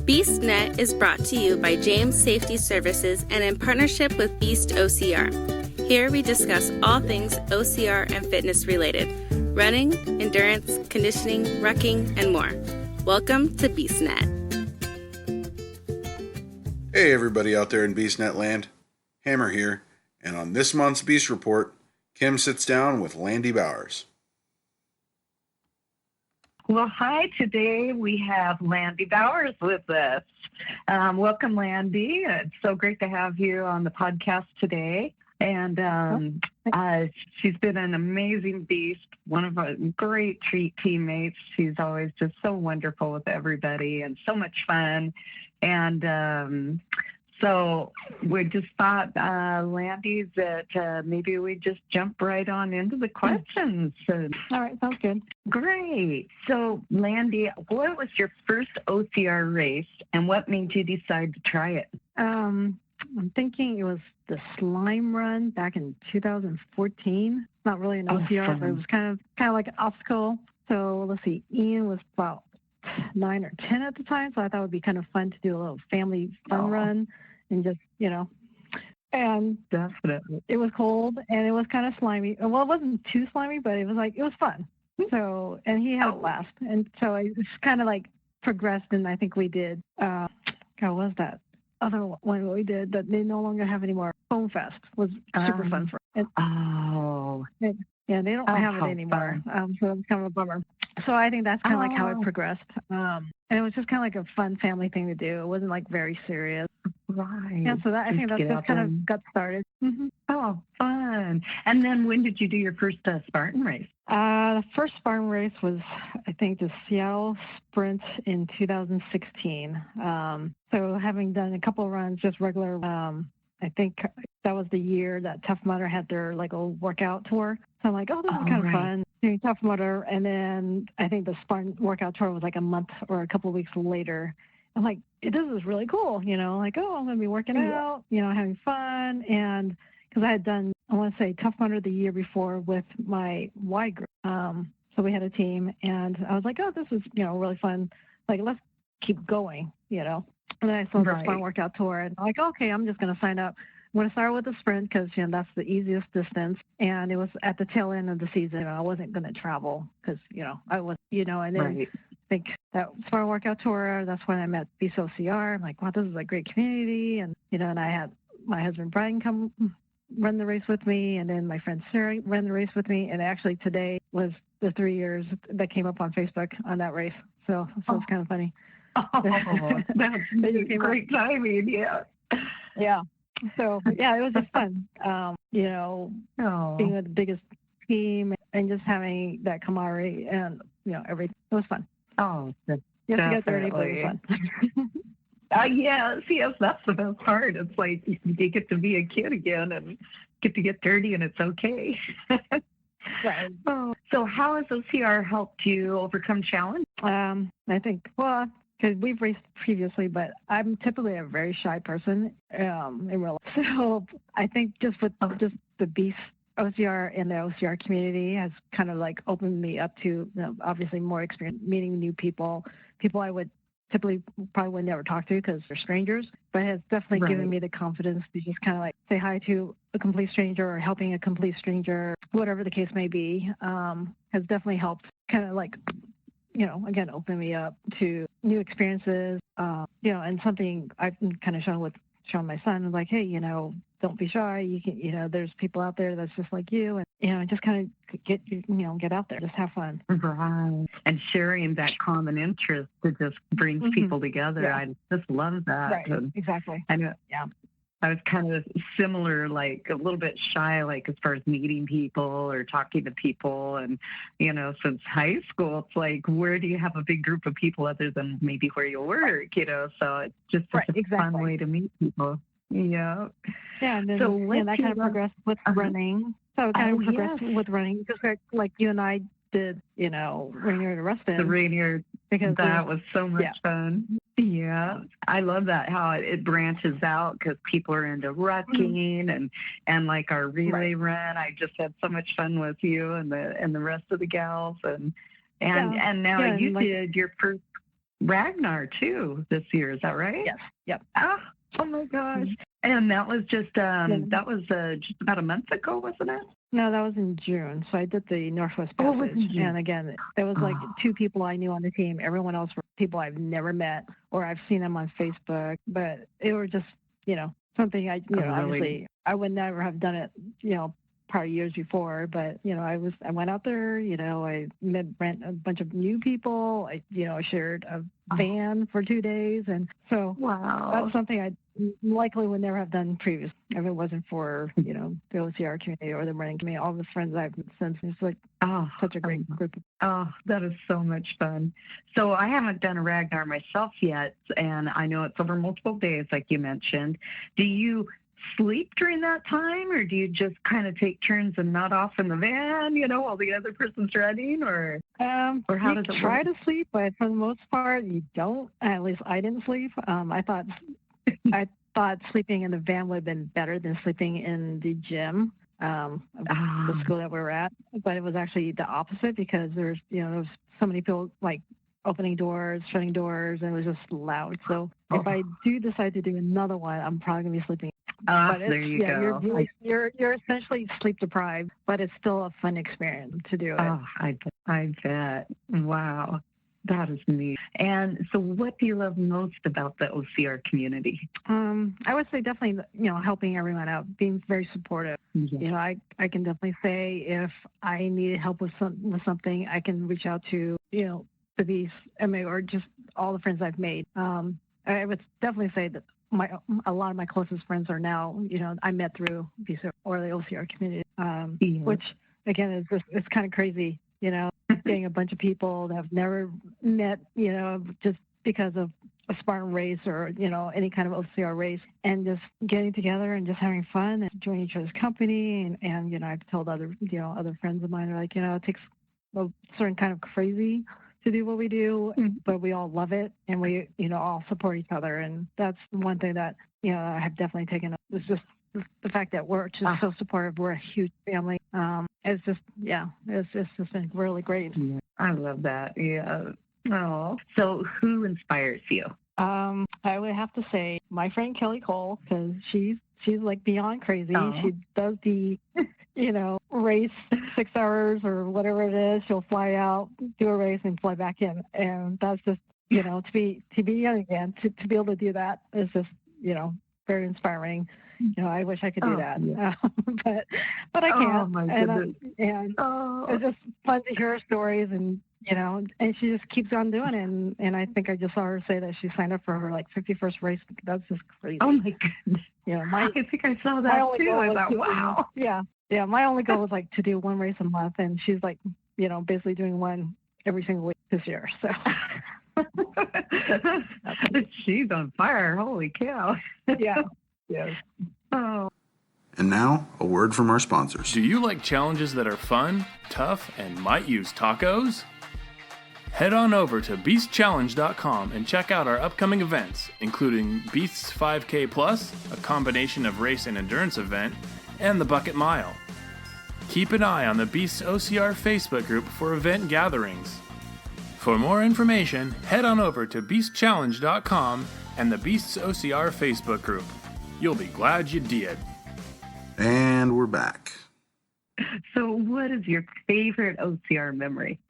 BeastNet is brought to you by James Safety Services and in partnership with Beasts OCR. Here we discuss all things OCR and fitness related, running, endurance, conditioning, rucking, and more. Welcome to BeastNet. Hey everybody out there in BeastNet land, Hammer here, and on this month's Beast Report, Kim sits down with Landy Bowers. Well, hi. Today we have Landy Bowers with us. Welcome, Landy. It's so great to have you on the podcast today. And she's been an amazing beast, one of our great teammates. She's always just so wonderful with everybody and so much fun. And so we just thought, Landy, that maybe we just jump right on into the questions. All right, sounds good. Great. So, Landy, what was your first OCR race, and what made you decide to try it? I'm thinking it was the slime run back in 2014. Not really an OCR, but it was kind of like an obstacle. So let's see, Ian was about 9 or 10 at the time, so I thought it would be kind of fun to do a little family fun run and just, and definitely it was cold and it was kind of slimy. Well, it wasn't too slimy, but it was fun. So, and he had a blast. And so it just kind of like progressed, and I think we did, what was that other one we did that they no longer have anymore? Foam Fest was super fun for us. Yeah, they don't have it anymore. So it's kind of a bummer. So I think that's kind of like how it progressed. And it was just kind of like a fun family thing to do. It wasn't like very serious. Right. Yeah, so I think that's kind of got started. Mm-hmm. Oh, fun. And then when did you do your first Spartan race? The first Spartan race was, I think, the Seattle Sprint in 2016. So having done a couple of runs, just regular, I think that was the year that Tough Mudder had their like old workout tour. So I'm like, this is kind of fun doing Tough Mudder. And then I think the Spartan workout tour was like a month or a couple of weeks later. I'm like, this is really cool, I'm going to be working out, having fun. And because I had done, I want to say Tough Mudder the year before with my Y group. So we had a team, and I was like, this is, really fun. Like, let's keep going, And then I saw the Spartan workout tour, and I'm like, okay, I'm just going to sign up. I'm going to start with the sprint because, that's the easiest distance. And it was at the tail end of the season. I wasn't going to travel because, I was, and then I think that Spartan workout tour, that's when I met Beasts OCR. I'm like, wow, this is a great community. And, and I had my husband, Brian, come run the race with me. And then my friend Sarah ran the race with me. And actually today was the 3 years that came up on Facebook on that race. So it's kind of funny. Oh, that's great timing. Yeah. Yeah. So, it was just fun, being with the biggest team and just having that camaraderie and, everything. It was fun. Oh, you have to get dirty, but it was fun. Yes, that's the best part. It's like you get to be a kid again and get to get dirty, and it's okay. Right. So how has OCR helped you overcome challenges? I think, because we've raced previously, but I'm typically a very shy person in real life. So I think just with just the Beast OCR and the OCR community has kind of like opened me up to, obviously more experience, meeting new people I would typically probably would never talk to because they're strangers, but has definitely given me the confidence to just kind of like say hi to a complete stranger or helping a complete stranger, whatever the case may be, has definitely helped kind of like, again, open me up to new experiences, and something I've kind of shown my son, like, hey, don't be shy. You can, there's people out there that's just like you, and, just kind of get out there, just have fun. Right. And sharing that common interest that just brings people together. Yeah. I just love that. Right. And exactly. I know. Yeah. I was kind of similar, like a little bit shy, like as far as meeting people or talking to people. And, since high school, it's like, where do you have a big group of people other than maybe where you work, So it's just such a fun way to meet people. Yeah. Yeah. And then that kind of progressed with running. So it kind of progressed with running because like you and I did, Rainier to Rustin. The Rainier, because that was so much fun. Yeah, I love that how it branches out because people are into rucking and like our relay run. I just had so much fun with you and the rest of the gals and now you did your first Ragnar too this year. Is that right? Yes. Yep. Oh my gosh! And that was just just about a month ago, wasn't it? No, that was in June. So I did the Northwest Passage. And again, there was like 2 people I knew on the team. Everyone else were people I've never met or I've seen them on Facebook. But it were just, something obviously I would never have done it, probably years before. But, I went out there, I met a bunch of new people. I shared a van for 2 days. And so that's something I likely would never have done previously if it wasn't for, the OCR community or the running community. All the friends I've since, it's like, such a great group. Oh, that is so much fun. So I haven't done a Ragnar myself yet, and I know it's over multiple days, like you mentioned. Do you sleep during that time, or do you just kind of take turns and nod off in the van, while the other person's running, or how does it try work? to sleep, but for the most part, you don't. At least I didn't sleep. I thought sleeping in the van would have been better than sleeping in the gym, the school that we were at. But it was actually the opposite because there was so many people like opening doors, shutting doors, and it was just loud. So if I do decide to do another one, I'm probably gonna be sleeping. But there you go. You're essentially sleep deprived, but it's still a fun experience to do it. Oh, I bet. Wow. That is neat. And so what do you love most about the OCR community? I would say definitely, helping everyone out, being very supportive. Yeah. I can definitely say if I needed help with something, I can reach out to, the Beasts, or just all the friends I've made. I would definitely say that a lot of my closest friends are now, I met through Beasts or the OCR community, which again is just, it's kind of crazy, getting a bunch of people that have never met, just because of a Spartan race or, any kind of OCR race, and just getting together and just having fun and enjoying each other's company. And I've told other friends of mine are like, it takes a certain kind of crazy to do what we do, but we all love it, and we, all support each other. And that's one thing that, I have definitely taken up. It's just the fact that we're just so supportive. We're a huge family. It's just been really great. Yeah, I love that. Yeah. Oh, so who inspires you? I would have to say my friend Kelly Cole, because she's like beyond crazy. She does the, race 6 hours or whatever it is. She'll fly out, do a race, and fly back in. And that's just, to be young again, to be able to do that is just, very inspiring. I wish I could do that, but I can't. Oh my goodness. And it's just fun to hear her stories, and and she just keeps on doing it. And I think I just saw her say that she signed up for her 51st race. That's just crazy. Oh my goodness. I think I saw that too. I thought, wow. Yeah. My only goal was to do one race a month, and she's basically doing one every single week this year. So. She's on fire. Holy cow. Yeah. Yes. Oh. And now, a word from our sponsors. Do you like challenges that are fun, tough, and might use tacos? Head on over to beastchallenge.com and check out our upcoming events, including Beasts 5K Plus, a combination of race and endurance event, and the Bucket Mile. Keep an eye on the Beasts OCR Facebook group for event gatherings. For more information, head on over to beastchallenge.com and the Beasts OCR Facebook group. You'll be glad you did. And we're back. So what is your favorite OCR memory?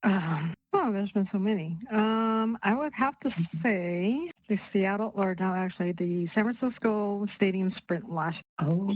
There's been so many. I would have to say the the San Francisco Stadium Sprint last year. Oh.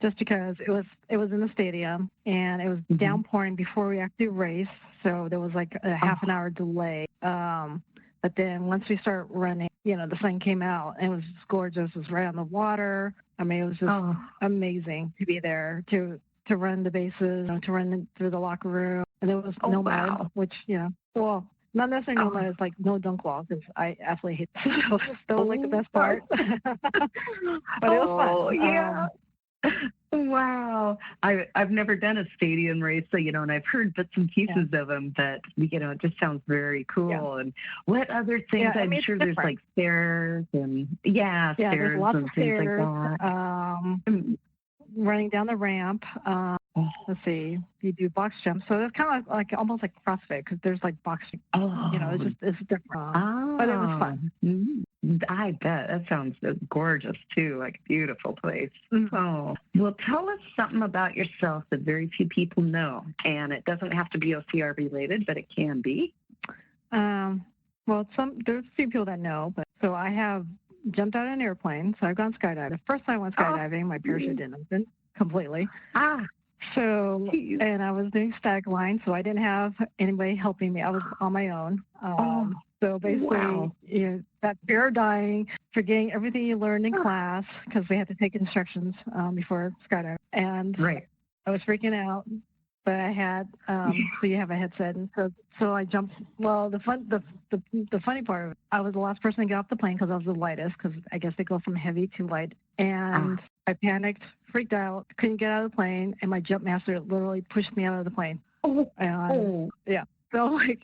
Just because it was in the stadium, and it was downpouring before we actually raced, so there was a half an hour delay. But then once we start running, the sun came out, and it was just gorgeous. It was right on the water. I mean, it was just amazing to be there, to run the bases, to run through the locker room. And there was no mud, which, not necessarily no mud, it's no dunk wall, because I absolutely hate that. So that was the best part. But it was fun. Yeah. Wow. I've never done a stadium race, so, and I've heard bits and pieces of them, but, it just sounds very cool. Yeah. And what other things? I'm sure there's stairs and, stairs there's lots and of things stairs. like that. running down the ramp. Let's see, you do box jumps. So it's kind of like almost like CrossFit because there's like boxing. It's different. But it was fun. I bet. That sounds gorgeous too, like a beautiful place. Mm-hmm. Oh, well, tell us something about yourself that very few people know. And it doesn't have to be OCR related, but it can be. Well, there's a few people that know, but so I have jumped out of an airplane. So I've gone skydiving. The first time I went skydiving, my parachute didn't open completely. So, and I was doing stag line, so I didn't have anybody helping me. I was on my own. So basically, that fear of dying, forgetting everything you learned in class, because we had to take instructions before skydiving. And I was freaking out, but I had, so you have a headset. And so I jumped. Well, the funny part of it, I was the last person to get off the plane because I was the lightest, because I guess they go from heavy to light. And I panicked, freaked out, couldn't get out of the plane, and my jump master literally pushed me out of the plane. Yeah. So like,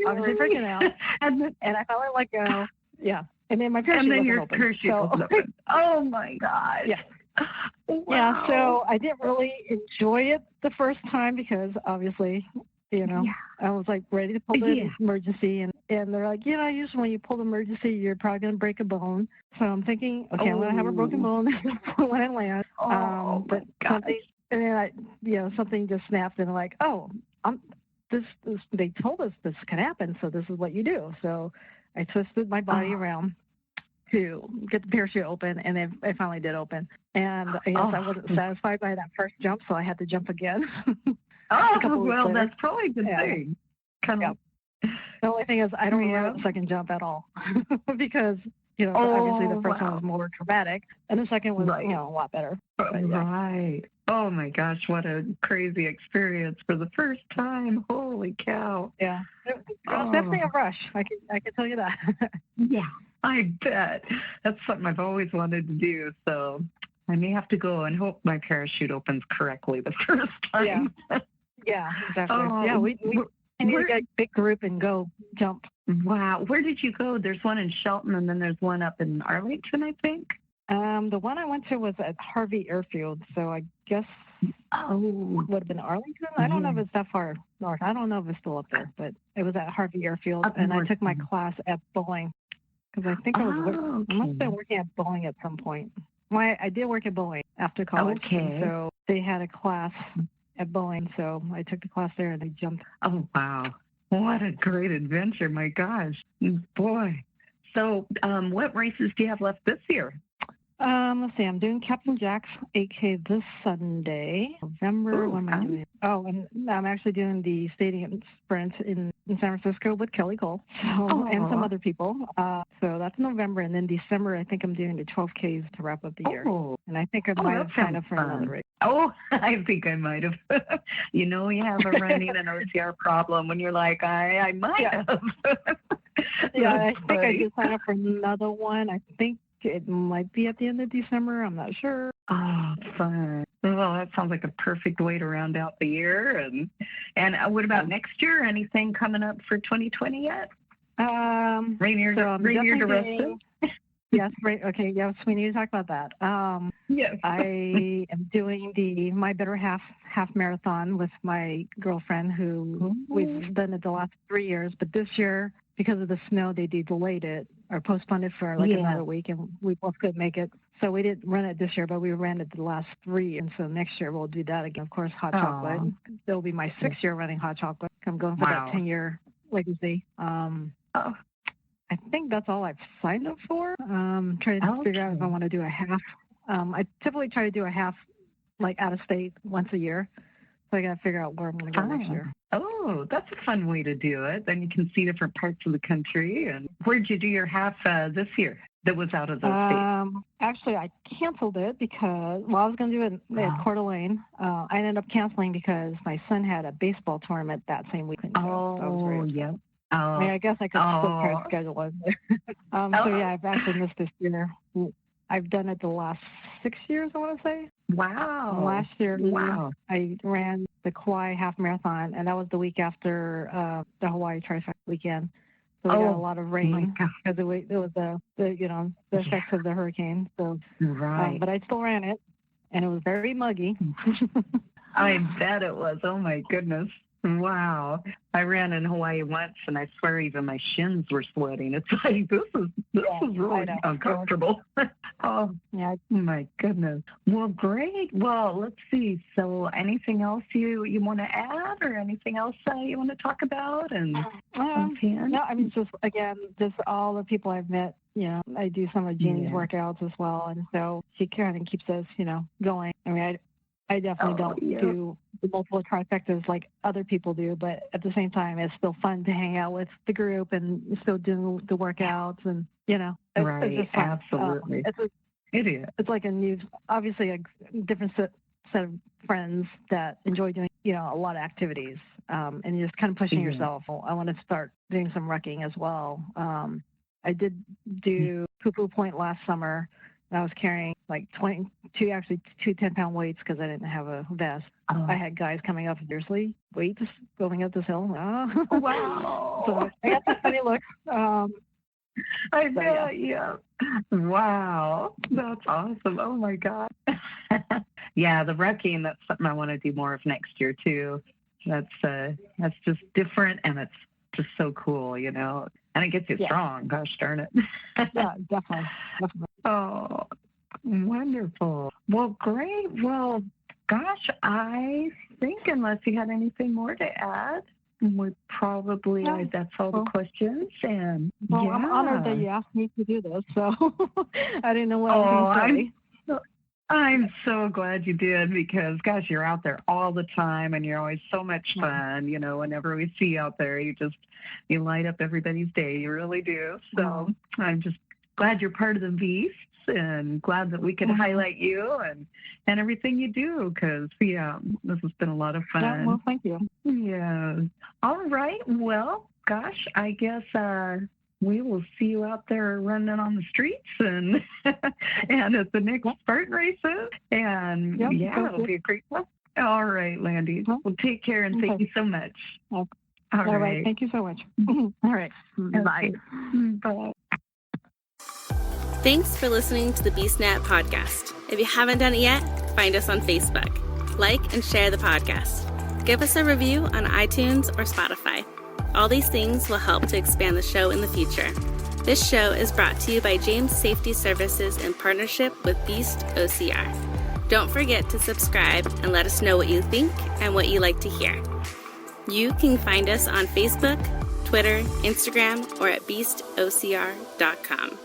obviously freaking out, and I finally let go. Yeah. And then my parachute wasn't open. Parachute was open. Oh my gosh. Yeah. Wow. Yeah. So I didn't really enjoy it the first time because obviously, I was like ready to pull the emergency, and they're like, usually when you pull the emergency, you're probably going to break a bone. So I'm thinking, okay, I'm going to have a broken bone when I land. But something, and then something just snapped, and like, this they told us this could happen, so this is what you do. So I twisted my body around to get the parachute open, and then it finally did open. And I guess I wasn't satisfied by that first jump, so I had to jump again. Well, that's probably a good thing. The only thing is I don't remember the second jump at all because, obviously the first one was more traumatic, and the second was, a lot better. Right. Oh my gosh, what a crazy experience for the first time. Holy cow. Yeah. It was definitely a rush. I can tell you that. Yeah, I bet. That's something I've always wanted to do. So I may have to go and hope my parachute opens correctly the first time. Yeah, exactly. We need to get a big group and go jump. Wow. Where did you go? There's one in Shelton, and then there's one up in Arlington, I think. The one I went to was at Harvey Airfield, so I guess would have been Arlington. I don't know if it's that far north. I don't know if it's still up there, but it was at Harvey Airfield, and I took my class at Boeing because I think I must have been working at Boeing at some point. I did work at Boeing after college, so they had a class at Boeing, so I took the class there and I jumped. Oh wow! What a great adventure! My gosh, boy. So, what races do you have left this year? Let's see. I'm doing Captain Jack's 8K this Sunday, November. What am I doing? Oh, and I'm actually doing the stadium sprint in San Francisco with Kelly Cole, and some other people. So that's November, and then December, I think I'm doing the 12Ks to wrap up the year. And I think I might have signed up for another race. Oh, I think I might have. You have a running an OCR problem when you're like, I might have. I think I did sign up for another one. I think it might be at the end of December. I'm not sure. Oh, fun. Well, that sounds like a perfect way to round out the year. And what about next year? Anything coming up for 2020 yet? Rainier to Ruston? Yes, right. Okay, yes, we need to talk about that. Yes. I am doing my Better Half marathon with my girlfriend, who we've done it the last 3 years, but this year, because of the snow, they delayed it or postponed it for another week, and we both couldn't make it. So we didn't run it this year, but we ran it the last 3, and so next year we'll do that again. Of course, hot chocolate. It'll be my 6th year running hot chocolate. I'm going for that 10-year legacy. I think that's all I've signed up for. Trying to figure out if I want to do a half. I typically try to do a half, out of state once a year. So I got to figure out where I'm going to go next year. Oh, that's a fun way to do it. Then you can see different parts of the country. And where'd you do your half this year that was out of the state? Actually, I canceled it because, I was going to do it at Coeur d'Alene. I ended up canceling because my son had a baseball tournament that same weekend. Yeah. I guess I could still try to schedule it. So yeah, I've actually missed this year. I've done it the last 6 years, I want to say. Wow. Last year, I ran the Kauai half marathon, and that was the week after the Hawaii Trifecta weekend. So we got a lot of rain because it was the effects of the hurricane. So, but I still ran it. and it was very muggy. I bet it was. Oh my goodness. Wow. I ran in Hawaii once and I swear even my shins were sweating. It's like this is really uncomfortable. Oh Yeah. my goodness. Well, great. Well, let's see. So anything else you want to add or anything else you want to talk about? And no, I mean, just all the people I've met. I do some of Jeannie's workouts as well, and so she kind of keeps us, going. I mean, I definitely don't do the multiple trifectas like other people do, but at the same time, it's still fun to hang out with the group and still do the workouts, and right, it's just fun. Absolutely, it is. It's like obviously a different set of friends that enjoy doing a lot of activities, and you're just kind of pushing yourself. I want to start doing some rucking as well. I did do Poo-Poo Point last summer. And I was carrying like two 10-pound weights because I didn't have a vest. I had guys coming up, seriously, weights going up this hill. Wow. So I got this funny look. I bet, yeah. Wow. That's awesome. Oh my God. Yeah, the rucking, that's something I want to do more of next year too. That's just different and it's just so cool, and it gets you strong. Gosh darn it. Yeah, definitely. Oh, wonderful. Well, great. Well, gosh, I think unless you had anything more to add, we probably, that's all the questions. And I'm honored that you asked me to do this. So I didn't know what I was going to say. I'm so glad you did because, gosh, you're out there all the time and you're always so much fun. Whenever we see you out there, you light up everybody's day. You really do. So I'm just glad you're part of the Beasts and glad that we could highlight you and everything you do because, this has been a lot of fun. Yeah, well, thank you. Yeah. All right. Well, gosh, I guess we will see you out there running on the streets and and at the next Spartan races. And it'll be a great one. All right, Landy. Well, take care and thank you so much. All right. right. Thank you so much. All right. Bye. Bye. Thanks for listening to the BeastNet podcast. If you haven't done it yet, find us on Facebook. Like and share the podcast. Give us a review on iTunes or Spotify. All these things will help to expand the show in the future. This show is brought to you by James Safety Services in partnership with Beasts OCR. Don't forget to subscribe and let us know what you think and what you like to hear. You can find us on Facebook, Twitter, Instagram, or at beastocr.com.